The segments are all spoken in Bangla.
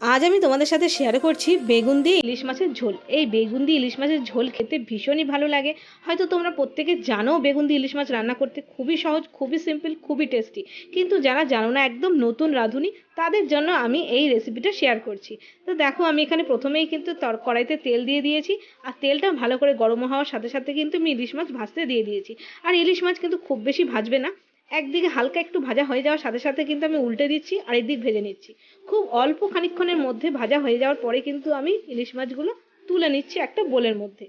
আজ আমি তোমাদের সাথে শেয়ার করছি বেগুন দিয়ে ইলিশ মাছের ঝোল। এই বেগুন দিয়ে ইলিশ মাছের ঝোল খেতে ভীষণই ভালো লাগে। হয়তো তোমরা প্রত্যেকে জানো বেগুন দিয়ে ইলিশ মাছ রান্না করতে খুবই সহজ, খুবই সিম্পল, খুবই টেস্টি। কিন্তু যারা জানো না, একদম নতুন রাঁধুনি, তাদের জন্য আমি এই রেসিপিটা শেয়ার করছি। তো দেখো, আমি এখানে প্রথমেই কিন্তু কড়াইতে তেল দিয়ে দিয়েছি। আর তেলটা ভালো করে গরম হওয়ার সাথে সাথে কিন্তু আমি ইলিশ মাছ ভাজতে দিয়ে দিয়েছি। আর ইলিশ মাছ কিন্তু খুব বেশি ভাজবে না, একদিকে হালকা একটু ভাজা হয়ে যাওয়ার সাথে সাথে কিন্তু আমি উল্টে দিচ্ছি আর এদিক ভেজে নিচ্ছি। খুব অল্প খানিকক্ষণের মধ্যে ভাজা হয়ে যাওয়ার পরে কিন্তু আমি ইলিশ মাছগুলো তুলে নিচ্ছি একটা বোলের মধ্যে।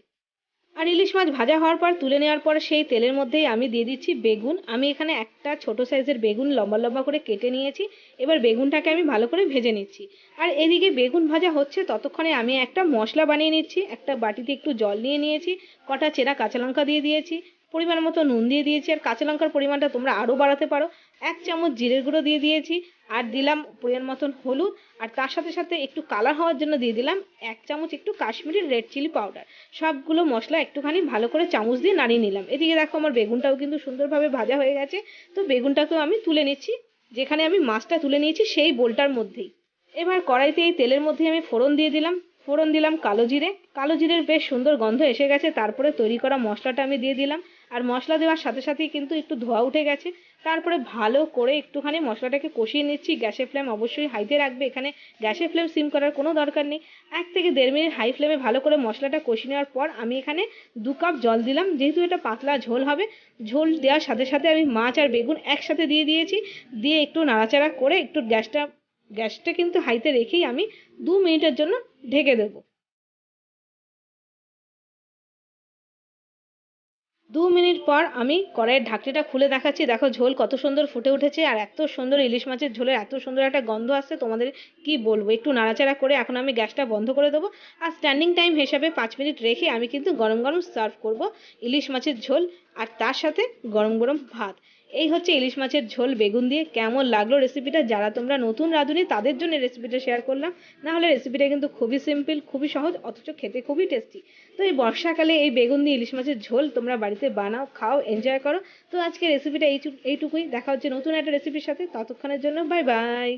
আর ইলিশ মাছ ভাজা হওয়ার পর তুলে নেওয়ার পর সেই তেলের মধ্যেই আমি দিয়ে দিচ্ছি বেগুন। আমি এখানে একটা ছোট সাইজের বেগুন লম্বা লম্বা করে কেটে নিয়েছি। এবার বেগুনটাকে আমি ভালো করে ভেজে নিচ্ছি। আর এদিকে বেগুন ভাজা হচ্ছে ততক্ষণে আমি একটা মশলা বানিয়ে নিচ্ছি। একটা বাটিতে একটু জল নিয়ে নিয়েছি, কটা চেরা কাঁচা লঙ্কা দিয়ে দিয়েছি, পরিমাণ মতো নুন দিয়ে দিয়েছি। আর কাঁচা লঙ্কার পরিমাণটা তোমরা আরও বাড়াতে পারো। এক চামচ জিরের গুঁড়ো দিয়ে দিয়েছি। আর দিলাম পরিমাণ মতন হলুদ। আর তার সাথে সাথে একটু কালার হওয়ার জন্য দিয়ে দিলাম এক চামচ একটু কাশ্মীরি রেড চিলি পাউডার। সবগুলো মশলা একটুখানি ভালো করে চামচ দিয়ে নাড়িয়ে নিলাম। এদিকে দেখো, আমার বেগুনটাও কিন্তু সুন্দরভাবে ভাজা হয়ে গেছে। তো বেগুনটাকেও আমি তুলে নিচ্ছি, যেখানে আমি মাছটা তুলে নিয়েছি সেই বোলটার মধ্যেই। এবার কড়াইতে এই তেলের মধ্যে আমি ফোড়ন দিয়ে দিলাম। ফোড়ন দিলাম কালো জিরে। কালো জিরের বেশ সুন্দর গন্ধ এসে গেছে, তারপরে তৈরি করা মশলাটা আমি দিয়ে দিলাম। আর মশলা দেওয়ার সাথে সাথেই কিন্তু একটু ধোঁয়া উঠে গেছে। তারপরে ভালো করে একটুখানি মশলাটাকে কষিয়ে নিচ্ছি। গ্যাসের ফ্লেম অবশ্যই হাইতে রাখবে, এখানে গ্যাসের ফ্লেম সিম করার কোনো দরকার নেই। 1 থেকে 1.5 মিনিট হাই ফ্লেমে ভালো করে মশলাটা কষিয়ে নেওয়ার পর আমি এখানে 2 কাপ জল দিলাম। যেহেতু এটা পাতলা ঝোল হবে, ঝোল দেওয়ার সাথে সাথে আমি মাছ আর বেগুন একসাথে দিয়ে দিয়েছি। দিয়ে একটু নাড়াচাড়া করে একটু গ্যাসটা কিন্তু হাইতে রেখেই আমি 2 মিনিটের জন্য ঢেকে দেবো। 2 মিনিট পর আমি কড়াইয়ের ঢাকনিটা খুলে দেখাচ্ছি। দেখো, ঝোল কত সুন্দর ফুটে উঠেছে। আর এত সুন্দর ইলিশ মাছের ঝোলের এত সুন্দর একটা গন্ধ আসছে, তোমাদের কি বলবো। একটু নাড়াচাড়া করে এখন আমি গ্যাসটা বন্ধ করে দেবো। আর স্ট্যান্ডিং টাইম হিসাবে 5 মিনিট রেখে আমি কিন্তু গরম গরম সার্ভ করব ইলিশ মাছের ঝোল। আর তার সাথে গরম গরম ভাত। এই হচ্ছে ইলিশ মাছের ঝোল বেগুন দিয়ে। কেমন লাগলো রেসিপিটা? যারা তোমরা নতুন রাঁধুনি তাদের জন্য রেসিপিটা শেয়ার করলাম। না হলে রেসিপিটা কিন্তু খুবই সিম্পল, খুবই সহজ, অথচ খেতে খুবই টেস্টি। তো এই বর্ষাকালে এই বেগুন দিয়ে ইলিশ মাছের ঝোল তোমরা বাড়িতে বানাও, খাও, এনজয় করো। তো আজকে রেসিপিটা এইটুকুই। দেখা হচ্ছে নতুন একটা রেসিপির সাথে। ততক্ষণের জন্য বাই বাই।